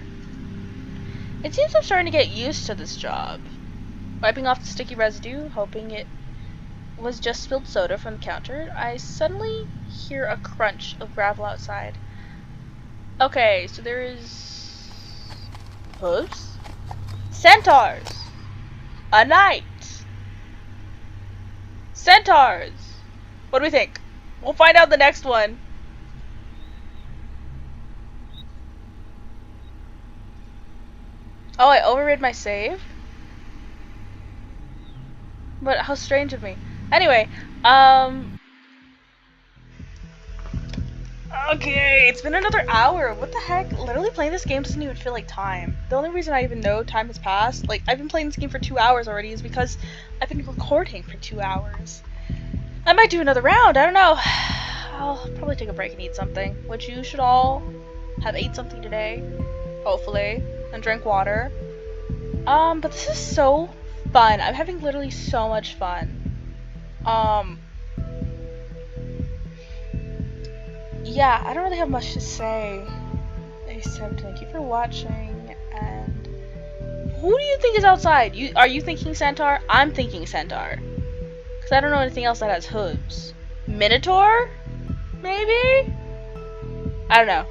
It seems I'm starting to get used to this job. Wiping off the sticky residue, hoping it was just spilled soda from the counter, I suddenly hear a crunch of gravel outside. Okay, so there is hooves, centaurs, a knight, centaurs. What do we think? We'll find out the next one. Oh, I overrid my save? But how strange of me. Anyway, okay, it's been another hour. What the heck? Literally playing this game doesn't even feel like time. The only reason I even know time has passed, like, I've been playing this game for 2 hours already, is because I've been recording for 2 hours. I might do another round, I don't know. I'll probably take a break and eat something, which you should all have ate something today, hopefully, and drank water. But this is so fun. I'm having literally so much fun. Yeah, I don't really have much to say, except thank you for watching, and who do you think is outside? Are you thinking centaur? I'm thinking centaur. Because I don't know anything else that has hooves. Minotaur? Maybe? I don't know.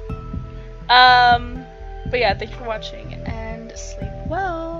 But yeah, thank you for watching, and sleep well.